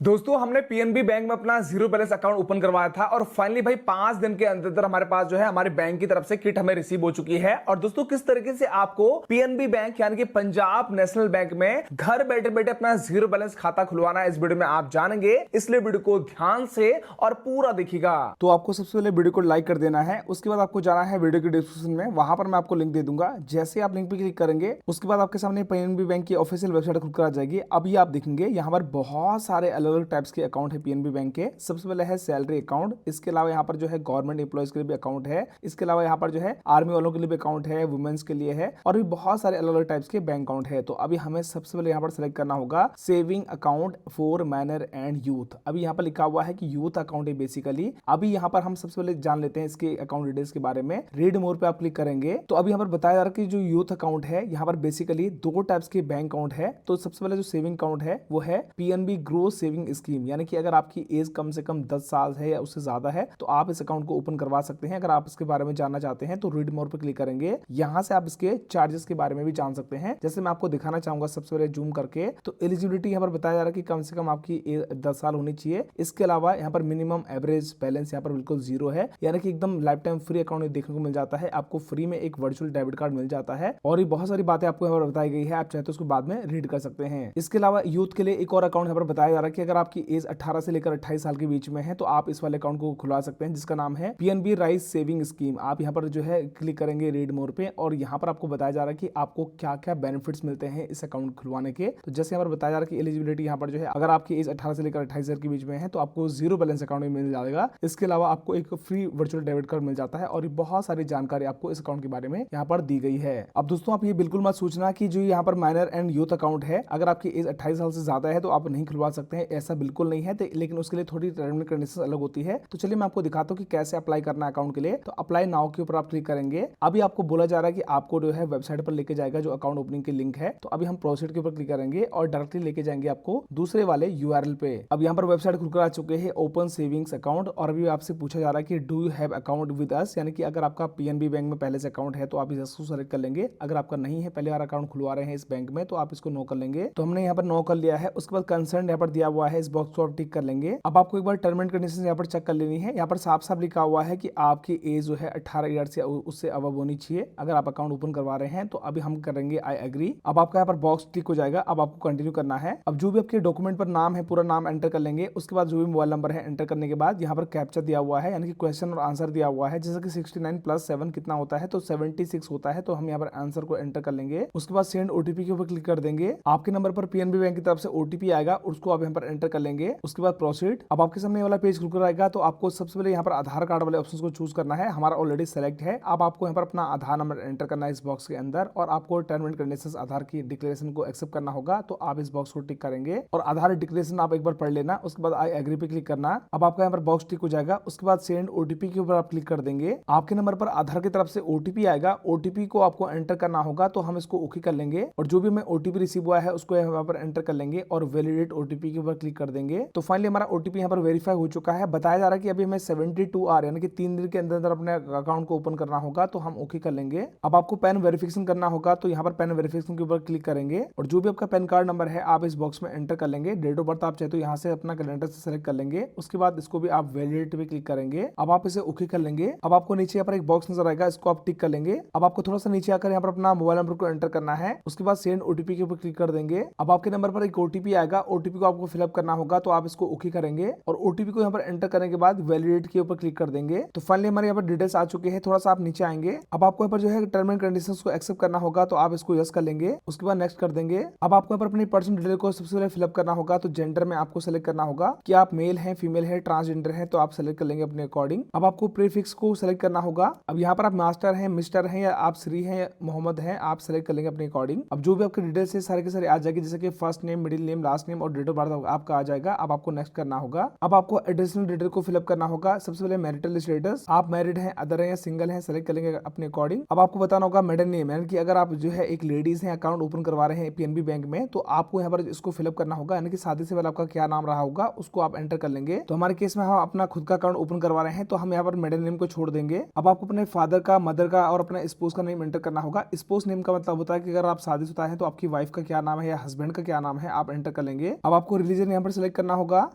दोस्तों हमने PNB bank में अपना जीरो बैलेंस अकाउंट ओपन करवाया था और फाइनली भाई 5 दिन के अंदर हमारे पास जो है हमारे बैंक की तरफ से किट हमें रिसीव हो चुकी है। और दोस्तों किस तरीके से आपको पीएनबी बैंक यानी कि पंजाब नेशनल बैंक में घर बैठे बैठे अपना जीरो बैलेंस खाता खुलवाना है, इस वीडियो में आप जानेंगे, इसलिए वीडियो को ध्यान से और पूरा देखिएगा। तो आपको सबसे पहले वीडियो को लाइक कर देना है, उसके बाद आपको जाना है वीडियो के डिस्क्रिप्शन में, वहां पर मैं आपको लिंक दे दूंगा। जैसे आप लिंक पे क्लिक करेंगे उसके बाद आपके सामने पीएनबी बैंक की ऑफिशियल वेबसाइट खुलकर आ जाएगी। अभी आप देखेंगे यहाँ पर बहुत सारे अलग अलग टाइप्स के अकाउंट है पीएनबी बैंक के। सबसे पहले है सैलरी अकाउंट, इसके अलावा यहाँ पर जो है गवर्नमेंट एम्प्लॉयज के लिए भी अकाउंट है, इसके अलावा यहाँ पर जो है आर्मी वालों के लिए भी अकाउंट है, वुमेन्स के लिए है, और भी बहुत सारे अलग अलग टाइप्स के बैंक अकाउंट है। तो अभी हमें सबसे पहले यहाँ पर सेलेक्ट करना होगा saving account for minor and youth. अभी यहाँ पर लिखा हुआ है कि यूथ अकाउंट है बेसिकली। अभी यहाँ पर हम सबसे पहले जान लेते हैं इसके अकाउंट डिटेल्स के बारे में। रीड मोर पे आप क्लिक करेंगे तो अभी यहाँ पर बताया जा रहा है कि जो यूथ अकाउंट है यहाँ पर बेसिकली दो टाइप्स के बैंक अकाउंट है। तो सबसे पहले जो सेविंग अकाउंट है वो है पीएनबी ग्रो सेविंग स्कीम, यानी कि अगर आपकी एज कम से कम 10 साल है या उससे ज्यादा है तो आप इस अकाउंट को ओपन करवा सकते हैं। अगर आप इसके बारे में जानना चाहते हैं तो रीड मोर पे क्लिक करेंगे, यहाँ से आप इसके चार्जेस के बारे में भी जान सकते हैं। जैसे मैं आपको दिखाना चाहूंगा सबसे पहले जूम करके, तो एलिजिबिलिटी यहाँ पर बताया जा रहा है कि कम से कम आपकी एज 10 साल होनी चाहिए। इसके अलावा यहाँ पर मिनिमम एवरेज बैलेंस यहाँ पर बिल्कुल जीरो है, यानी कि एकदम लाइफ टाइम फ्री अकाउंट देखने को मिल जाता है। आपको फ्री में एक वर्चुअल डेबिट कार्ड मिल जाता है और ये बहुत सारी बातें आपको यहाँ पर बताई गई है, आप चाहे तो उसको बाद में रीड कर सकते हैं। इसके अलावा यूथ के लिए एक और अकाउंट यहाँ पर बताया जा रहा है कि अगर आपकी एज 18 से लेकर 28 साल के बीच में है तो आप इस वाले अकाउंट को खुलवा सकते हैं, जिसका नाम है पीएनबी राइस सेविंग स्कीम। आप यहाँ पर जो है क्लिक करेंगे रीड मोर पे और यहाँ पर आपको बताया जा रहा है कि आपको क्या क्या बेनिफिट्स मिलते हैं इस अकाउंट खुलवाने के। तो जैसे यहाँ पर बताया जा रहा है कि एलिजिबिलिटी यहाँ पर जो है अगर आपकी एज 18 से लेकर 28 साल के बीच में है तो आपको जीरो बैलेंस अकाउंट में मिल जाएगा। इसके अलावा आपको एक फ्री वर्चुअल डेबिट कार्ड मिल जाता है और बहुत सारी जानकारी आपको इस अकाउंट के बारे में यहाँ पर दी गई है। अब दोस्तों आप ये बिल्कुल मत सोचना कि जो यहाँ पर माइनर एंड यूथ अकाउंट है अगर आपकी एज 28 साल से ज्यादा है तो आप नहीं खुलवा सकते हैं, ऐसा बिल्कुल नहीं है। लेकिन उसके लिए थोड़ी टर्म एंड कंडीशन अलग होती है। तो चलिए मैं आपको दिखाता हूँ कि कैसे अप्लाई करना है अकाउंट के लिए। तो अप्लाई नाउ के ऊपर आप क्लिक करेंगे। अभी आपको बोला जा रहा है कि आपको जो है वेबसाइट पर लेके जाएगा जो अकाउंट ओपनिंग की लिंक है। तो अभी हम प्रोसीड के ऊपर क्लिक करेंगे और डायरेक्टली लेके जाएंगे आपको दूसरे वाले यूआरएल पे। अब यहाँ पर वेबसाइट खुलकर आ चुके हैं ओपन सेविंग्स अकाउंट, और अभी आपसे पूछा जा रहा है कि do you have account with us, यानी कि अगर आपका पीएनबी बैंक में पहले से अकाउंट है तो आप इसको सेलेक्ट कर लेंगे। अगर आपका नहीं है, पहले बार अकाउंट खुलवा रहे हैं इस बैंक में, तो आप इसको नो कर लेंगे। तो हमने यहाँ पर नो कर लिया है। उसके बाद कंसर्न यहाँ पर दिया हुआ है, इस बॉक्स को आप टिक कर लेंगे। अब आपको एक बार टर्म एंड कंडीशन यहाँ पर चेक कर लेनी है। यहाँ पर साफ साफ लिखा हुआ है कि आपकी एज जो है 18 ईयर से उससे अबव होनी चाहिए अगर आप अकाउंट ओपन करवा रहे हैं। तो अभी हम करेंगे आई एग्री। अब आपका यहाँ पर बॉक्स टिक हो जाएगा। अब आपको कंटिन्यू करना है। अब जो भी आपके डॉक्यूमेंट पर नाम है पूरा नाम एंटर कर लेंगे। उसके बाद जो भी मोबाइल नंबर है एंटर करने के बाद यहाँ पर कैप्चा दिया हुआ है, यानी कि क्वेश्चन और आंसर दिया हुआ है, जैसे कि 69 + 7 कितना होता है, तो 76 होता है। तो हम यहाँ पर आंसर को एंटर कर लेंगे। उसके बाद सेंड ओटीपी के ऊपर क्लिक कर देंगे। आपके नंबर पर पीएनबी बैंक की तरफ से ओटीपी आएगा, उसको आप यहाँ पर एंटर कर लेंगे। उसके बाद प्रोसीड। अब आपके सामने वाला पेज खुलकर आएगा। तो आपको सबसे पहले यहाँ पर आधार कार्ड वाले ऑप्शन को चूज करना है। हमारा ऑलरेडी सेलेक्ट है। अब आपको यहाँ पर अपना आधार नंबर एंटर करना है इस बॉक्स के अंदर, और आपको टर्म एंड कंडीशंस आधार की डिक्लेरेशन को एक्सेप्ट करना होगा। तो आप इस बॉक्स को टिक करेंगे और आधार डिक्लेरेशन आप एक बार पढ़ लेना। उसके बाद आई एग्री पे क्लिक करना। अब आपका यहाँ पर बॉक्स टिक हो जाएगा। उसके बाद सेंड ओटीपी के ऊपर आप क्लिक कर देंगे। आपके नंबर पर आधार की तरफ से ओटीपी आएगा, ओटीपी को आपको एंटर करना होगा। तो हम इसको ओके कर लेंगे और जो भी हमें ओटीपी रिसीव हुआ है उसको यहाँ पर एंटर कर लेंगे और वैलिडेट ओटीपी के ऊपर क्लिक कर देंगे। तो फाइनली हमारा ओटीपी यहाँ पर वेरीफाई हो चुका है। बताया जा रहा है कि अभी हमें 72 आवर यानी कि 3 दिन के अंदर अपने अकाउंट को ओपन करना होगा। तो हम ओके कर लेंगे। अब आपको पैन वेरिफिकेशन करना होगा। तो यहाँ पर पैन वेरिफिकेशन के ऊपर क्लिक करेंगे और जो भी आपका पैन कार्ड नंबर है आप इस बॉक्स में एंटर कर लेंगे। डेट ऑफ बर्थ आप चाहे तो यहाँ से अपना कैलेंडर से सेलेक्ट कर लेंगे। उसके बाद इसको भी आप वैलिडेट पे क्लिक करेंगे। अब आप इसे ओके कर लेंगे। अब आपको नीचे यहाँ पर एक बॉक्स नजर आएगा, इसको आप टिक कर लेंगे। अब आपको थोड़ा सा नीचे आकर यहाँ पर अपना मोबाइल नंबर को एंटर करना है। उसके बाद सेंड ओटीपी के ऊपर क्लिक कर देंगे। अब आपके नंबर पर एक ओटीपी आएगा, ओटीपी को आपको फिलअप करना होगा। तो आप इसको ओके करेंगे और ओटीपी को यहाँ पर एंटर करने के बाद वैलिडेट के ऊपर क्लिक कर देंगे। तो फाइनली हमारे यहाँ पर डिटेल्स आ चुके हैं। थोड़ा सा आप नीचे आएंगे। अब आपको यहाँ पर जो है टर्म एंड कंडीशंस को एक्सेप्ट करना होगा। तो आप इसको यस कर लेंगे। उसके बाद नेक्स्ट कर देंगे। अब आपको यहाँ पर अपनी पर्सनल डिटेल को सबसे पहले फिलअप करना होगा। तो जेंडर में आपको सेलेक्ट करना होगा कि आप मेल है, फीमेल है, ट्रांसजेंडर है, तो आप सेलेक्ट कर लेंगे अपने अकॉर्डिंग। अब आपको प्रीफिक्स को सेलेक्ट करना होगा। अब यहाँ पर आप मास्टर हैं, मिस्टर हैं, या आप श्री हैं, मोहम्मद हैं, आप सेलेक्ट कर लेंगे अपने अकॉर्डिंग। अब जो भी आपके डिटेल्स है सारे के सारे आ जाएगी, जैसे कि first name, middle name, last name और डेट ऑफ बर्थ आपका आ जाएगा। अब आपको नेक्स्ट करना होगा। अब आपको एडिशनल डिटेल को फिलअप करना होगा। सबसे पहले मैरिटल स्टेटस, आप मैरिड हैं, अदर हैं या सिंगल हैं, सेलेक्ट कर लेंगे अपने अकॉर्डिंग। अब आपको बताना होगा मेडन नेम, यानी कि अगर आप जो है एक लेडीज हैं, अकाउंट ओपन करवा रहे हैं पीएनबी बैंक में, तो आपको यहाँ पर इसको फिलअप करना होगा, यानी कि शादी से पहले आपका क्या नाम रहा होगा उसको आप एंटर कर लेंगे। तो हमारे केस में हम अपना खुद का अकाउंट ओपन करवा रहे हैं तो हम यहाँ पर मेडन नेम को छोड़ देंगे। अब आपको अपने फादर का, मदर का और अपना स्पोज का नेम एंटर करना होगा। स्पोज नेम का मतलब होता है कि अगर आप शादीशुदा हैं तो आपकी वाइफ का क्या नाम है या हस्बैंड का क्या नाम है आप एंटर कर लेंगे। अब आपको रिलीजन यहाँ पर सिलेक्ट करना होगा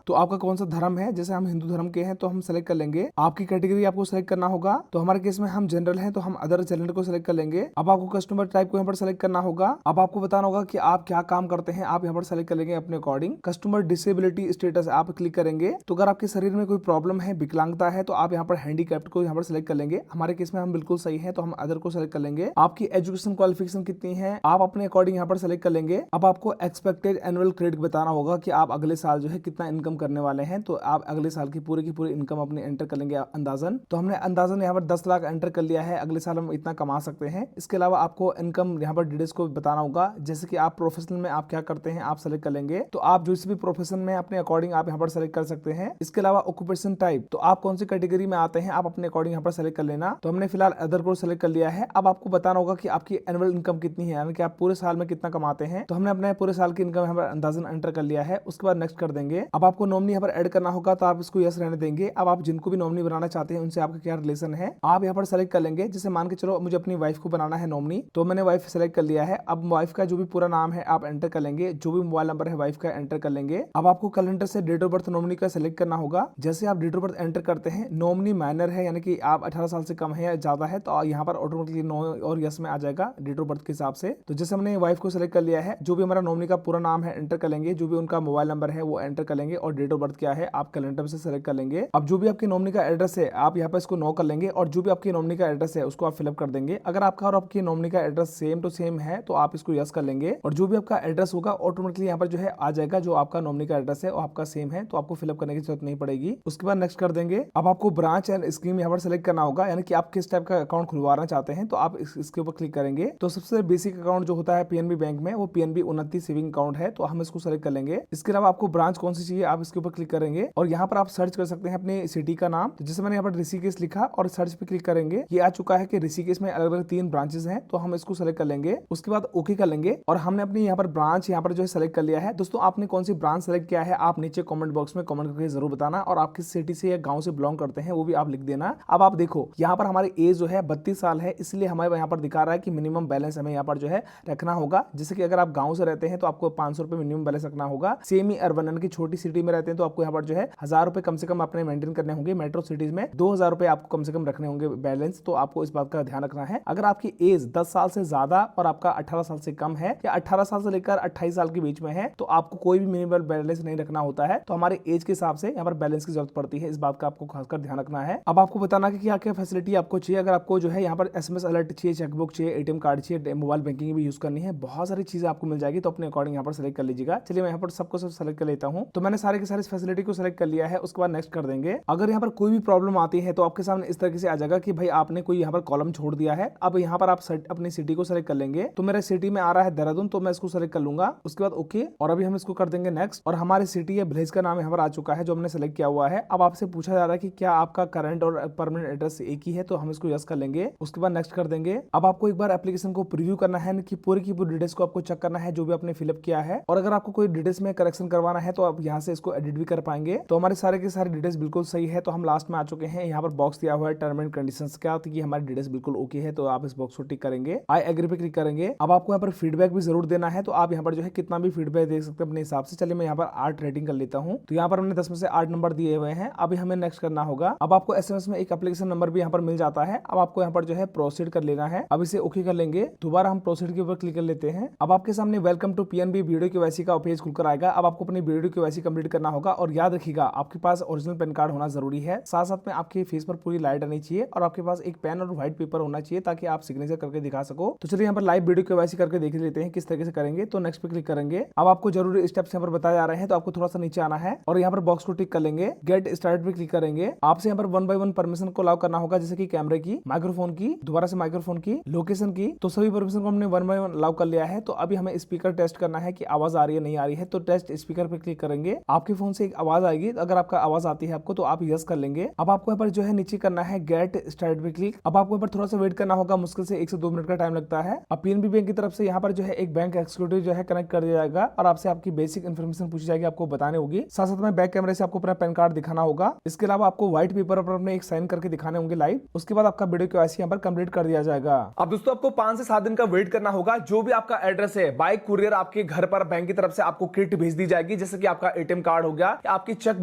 तो आपका कौन सा धर्म है, जैसे हम हिंदू धर्म के हैं तो हम सिलेक्ट कर लेंगे। आपकी कैटेगरी आपको सिलेक्ट करना होगा, तो हमारे केस में हम जनरल हैं तो हम अदर जनरल को सिलेक्ट कर लेंगे। अब आपको कस्टमर टाइप को यहाँ पर सिलेक्ट करना होगा। अब आपको बताना होगा कि आप क्या काम करते हैं, आप यहाँ पर सिलेक्ट कर लेंगे अपने अकॉर्डिंग। कस्टमर डिसेबिलिटी स्टेटस आप क्लिक करेंगे, तो अगर आपके शरीर में कोई प्रॉब्लम है, विकलांगता है, तो आप यहाँ पर हैंडीकैप्ड को यहाँ पर सिलेक्ट कर लेंगे। हमारे केस में हम बिल्कुल सही है तो हम अदर को सिलेक्ट कर लेंगे। आपकी एजुकेशन क्वालिफिकेशन कितनी है आप अपने अकॉर्डिंग यहाँ पर सिलेक्ट कर लेंगे। अब आपको एक्सपेक्टेड एनुअल क्रेडिट बताना होगा कि आप अगले साल जो है कितना इनकम करने वाले हैं, तो आप अगले साल की पूरी इनकम अपने एंटर कर लेंगे अंदाजन। तो हमने अंदाजन यहाँ पर 10 लाख एंटर कर लिया है, अगले साल हम इतना कमा सकते हैं। इसके अलावा आपको इनकम यहाँ पर डिटेल्स को बताना होगा, जैसे कि आप प्रोफेशनल में आप क्या करते हैं आप सेलेक्ट कर लेंगे। तो आप जिस भी प्रोफेशन में अपने अकॉर्डिंग आप यहाँ पर सेलेक्ट कर सकते हैं। इसके अलावा ऑक्यूपेशन टाइप, तो आप कौन सी कैटेगरी में आते हैं आप अपने अकॉर्डिंग यहाँ पर सेलेक्ट कर लेना। तो हमने फिलहाल अदर को सेलेक्ट कर लिया है। अब आपको बताना होगा कि आपकी एनुअल इनकम कितनी है, यानी कि आप पूरे साल में कितना कमाते हैं। तो हमने अपने पूरे साल की इनकम यहाँ पर अंदाजन एंटर कर लिया है। उसके बाद नेक्स्ट कर देंगे। अब आपको नॉमिनी यहाँ पर ऐड करना होगा, तो आप इसको यस रहने देंगे। अब आप जिनको भी नॉमिनी बनाना चाहते हैं उनसे आपका क्या रिलेशन है आप यहाँ पर सेलेक्ट कर लेंगे। जैसे मान के चलो मुझे अपनी वाइफ को बनाना है नॉमिनी, तो मैंने वाइफ सेलेक्ट कर लिया है। अब वाइफ का जो भी पूरा नाम है आप एंटर कर लेंगे, जो भी मोबाइल नंबर है वाइफ का एंटर कर लेंगे। अब आपको कैलेंडर से डेट ऑफ बर्थ नॉमिनी का सिलेक्ट करना होगा। जैसे आप डेट ऑफ बर्थ एंटर करते हैं, नॉमिनी माइनर है यानी कि आप 18 साल से कम है या ज्यादा है, तो यहाँ पर ऑटोमेटिकली नो और यस में आ जाएगा डेट ऑफ बर्थ के हिसाब से। तो जैसे हमने वाइफ को सिलेक्ट कर लिया है, जो भी हमारा नॉमिनी का पूरा नाम है एंटर कर लेंगे, जो भी उनका मोबाइल नंबर है वो एंटर कर लेंगे और डेट ऑफ बर्थ क्या है आप कैलेंडर से सिलेक्ट कर लेंगे। अब जो भी आपकी नॉमिनी का एड्रेस है आप यहाँ पर इसको नो कर लेंगे और जो भी आपकी नॉमिनी का एड्रेस है उसको आप फिलअप कर देंगे। अगर आपका और आपकी नॉमिनी का एड्रेस सेम टू सेम है तो आप इसको यस कर लेंगे और जो भी आपका एड्रेस होगा ऑटोमेटिकली यहाँ पर जो है आ जाएगा। जो आपका नॉमिनी का एड्रेस है वो आपका सेम है तो आपको फिलअप करने की जरूरत नहीं पड़ेगी। उसके बाद नेक्स्ट कर देंगे। अब आपको ब्रांच एंड स्कीम यहाँ पर सिलेक्ट करना होगा, यानी कि आप किस टाइप का अकाउंट खुलवाना चाहते हैं तो आप इसके ऊपर क्लिक करेंगे। तो सबसे बेसिक अकाउंट जो होता है पीएनबी बैंक में वो पीएनबी उन्नति सेविंग अकाउंट है, तो हम इसको सेलेक्ट कर लेंगे। इसके अलावा आपको ब्रांच कौन सी चाहिए आप इसके ऊपर क्लिक करेंगे और यहाँ पर आप सर्च कर सकते हैं अपने सिटी का नाम। तो जैसे मैंने यहाँ पर ऋषिकेश लिखा और सर्च पे क्लिक करेंगे, ये आ चुका है कि ऋषिकेश में अलग अलग 3 ब्रांचेस हैं, तो हम इसको सेलेक्ट कर लेंगे। उसके बाद ओके कर लेंगे और हमने अपनी यहाँ पर ब्रांच यहाँ पर जो है सेलेक्ट कर लिया है। दोस्तों आपने कौन सी ब्रांच सेलेक्ट किया है आप नीचे कमेंट बॉक्स में कमेंट करके जरूर बताना, और आप किस सिटी से या गांव से बिलोंग करते हैं वो भी आप लिख देना। अब आप देखो यहाँ पर हमारी एज जो है 32 साल है, इसलिए हमारे यहाँ पर दिखा रहा है कि मिनिमम बैलेंस हमें यहाँ पर जो है रखना होगा। जैसे कि अगर आप गांव से रहते हैं तो आपको 500 रुपए मिनिमम बैलेंस रखना होगा। सेमी अर्बन यानी कि छोटी सिटी में रहते हैं तो आपको यहाँ पर जो है 1000 रुपए कम से कम अपने मेंटेन करने होंगे। मेट्रो सिटीज में 2000 रुपए आपको कम से कम रखने होंगे बैलेंस, तो आपको इस बात का ध्यान रखना है। अगर आपकी एज 10 साल से ज्यादा और आपका 18 साल से कम है या 18 साल से लेकर 28 साल के बीच में है तो आपको कोई भी मिनिमम बैलेंस नहीं रखना होता है। तो हमारे एज के हिसाब से यहाँ पर बैलेंस की जरूरत पड़ती है, इस बात का आपको खासकर ध्यान रखना है। अब आपको बताना कि क्या क्या फैसिलिटी आपको चाहिए। अगर आपको जो है यहाँ पर एसएमएस अलर्ट चाहिए, चेकबुक चाहिए, एटीएम कार्ड चाहिए, मोबाइल बैंकिंग भी यूज करनी है, बहुत सारी चीजें आपको मिल जाएगी, तो अपने अकॉर्डिंग यहाँ पर सेलेक्ट कर लीजिएगा। चलिए मैं यहाँ पर सबको सब सेलेक्ट कर लेता हूँ। तो मैंने सारे के सारे फैसिलिटी को सेलेक्ट कर लिया है। उसके बाद नेक्स्ट कर देंगे। अगर यहाँ पर कोई भी प्रॉब्लम आती है तो आपके सामने इस तरीके से आ जाएगा कि भाई आपने कोई यहाँ पर कॉलम छोड़ दिया है। अब यहाँ पर आप अपनी सिटी को सेलेक्ट कर लेंगे। तो मेरे सिटी में आ रहा है देहरादून, तो मैं इसको सेलेक्ट कर लूंगा। उसके बाद ओके, और अभी हम इसको कर देंगे नेक्स्ट। और हमारी सिटी या विलेज का नाम यहाँ पर आ चुका है जो हमने सेलेक्ट किया हुआ है। अब आपसे पूछा जा रहा है कि क्या आपका करंट और परमानेंट एड्रेस एक ही है, तो हम इसको यस कर लेंगे। उसके बाद नेक्स्ट कर देंगे। अब आपको एक बार एप्लीकेशन को प्रीव्यू करना है कि पूरी की पूरी डिटेल्स को आपको चेक करना है जो भी आपने फिलअप किया है, और अगर आपको कोई डिटेल्स में करेक्शन करवाना है तो आप यहाँ से इसको एडिट भी कर पाएंगे। तो हमारे सारे के सारे डिटेल्स बिल्कुल सही है। तो हम लास्ट में आ चुके हैं। यहाँ पर बॉक्स दिया हुआ है टर्म एंड कंडीशंस का, तो ये हमारी डिटेल्स बिल्कुल ओके है, तो आप इस बॉक्स को टिक करेंगे। आई एग्री पे क्लिक करेंगे। अब आपको यहाँ पर फीडबैक भी जरूर देना है, तो आप यहाँ पर जो है कितना भी फीडबैक दे सकते हैं अपने हिसाब से। चलिए मैं यहाँ पर 8 रेटिंग कर लेता हूँ। तो यहाँ पर हमने 10 में से 8 नंबर दिए हुए हैं। अभी हमें नेक्स्ट करना होगा। अब आपको एसएमएस में एक एप्लीकेशन नंबर भी यहाँ पर मिल जाता है। अब आपको यहाँ पर जो है प्रोसीड कर लेना है। अब इसे ओके कर लेंगे। दोबारा हम प्रोसीड के ऊपर क्लिक कर लेते हैं। अब आपके सामने welcome to PNB video KYC का पेज खुलकर आएगा। अब आपको अपनी वीडियो केवाईसी कंप्लीट करना होगा, और याद रखिएगा आपके पास ओरिजिनल पैन कार्ड होना जरूरी है। साथ साथ में आपके फेस पर पूरी लाइट आनी चाहिए और आपके पास एक पेन और व्हाइट पेपर होना चाहिए ताकि आप सिग्नेचर करके दिखा सको। तो चलिए यहाँ पर लाइव वीडियो केवाईसी करके देख लेते हैं किस तरीके से करेंगे। तो नेक्स्ट पे क्लिक करेंगे। अब आपको जरूरी स्टेप्स यहाँ पर बताए जा रहे हैं, तो आपको थोड़ा सा नीचे आना है और यहाँ पर बॉक्स को टिक कर लेंगे। गेट स्टार्ट पे क्लिक करेंगे। आपसे यहाँ पर 1 बाय 1 परमिशन को अलाउ करना होगा, जैसे कि कैमरे की, माइक्रोफोन की, दोबारा से माइक्रोफोन की, लोकेशन की। तो सभी परमिशन को हमने 1 बाय 1 अलाउ कर लिया है। तो अभी हमें स्पीकर टेस्ट करना है कि आवाज आ रही है नहीं आ रही है। तो टेस्ट स्पीकर पे क्लिक करेंगे। आपके फोन से एक आवाज आएगी, अगर आपका आवाज आती है आपको तो आप यस कर लेंगे। अब आपको यहाँ पर जो है नीचे करना है गेट स्टार्ट पे क्लिक। अब आपको यहाँ पर थोड़ा सा वेट करना होगा, मुश्किल से 1 से 2 मिनट का टाइम लगता है। अब पीएनबी बैंक की तरफ से यहाँ पर जो है एक बैंक एक्जीक्यूटिव जो है कनेक्ट कर दिया जाएगा और आपसे आपकी बेसिक इन्फॉर्मेशन पूछी जाएगी, आपको बताने होगी। साथ साथ में बैक कैमरे से आपको अपना पैन कार्ड दिखाना होगा। इसके अलावा आपको व्हाइट पेपर पर अपने एक साइन करके दिखाने होंगे लाइव। उसके बाद आपका वीडियो केवाईसी यहाँ पर कंप्लीट कर दिया जाएगा। अब दोस्तों आपको 5 से 7 दिन का वेट करना होगा। जो भी आपका एड्रेस है बाय कुरियर आपके घर पर बैंक की तरफ से आपको किट भेज दी जाएगी। जाएगी, जैसे कि आपका एटीएम कार्ड हो गया, आपकी चेक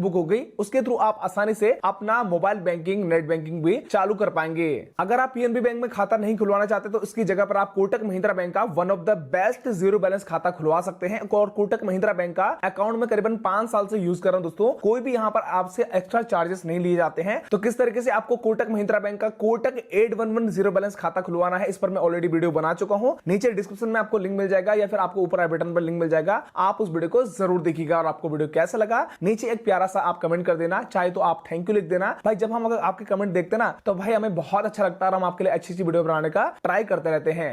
बुक हो गई, उसके थ्रू आप आसानी से अपना मोबाइल बैंकिंग, नेट बैंकिंग भी चालू कर पाएंगे। अगर आप पीएनबी बैंक में खाता नहीं खुलवाना चाहते तो इसकी जगह पर आप कोटक महिंद्रा बैंक का one of the best zero balance खाता खुलवा सकते हैं। और कोटक महिंद्रा बैंक का अकाउंट में करीबन 5 साल से यूज कर रहा हूं दोस्तों, कोई भी यहां पर आपसे एक्स्ट्रा चार्जेस नहीं लिए जाते हैं। तो किस तरीके से आपको कोटक महिंद्रा बैंक का कोटक 811 जीरो बैलेंस खाता खुलवाना है, इस पर मैं ऑलरेडी वीडियो बना चुका हूं। नीचे डिस्क्रिप्शन में आपको लिंक मिल जाएगा या फिर आपको ऊपर आई बटन पर लिंक मिल जाएगा, आप उस वीडियो को जरूर देखिएगा। और आपको वीडियो कैसा लगा नीचे एक प्यारा सा आप कमेंट कर देना, चाहे तो आप थैंक यू लिख देना भाई। जब हम अगर आपके कमेंट देखते ना तो भाई हमें बहुत अच्छा लगता है और हम आपके लिए अच्छी वीडियो बनाने का ट्राई करते रहते हैं।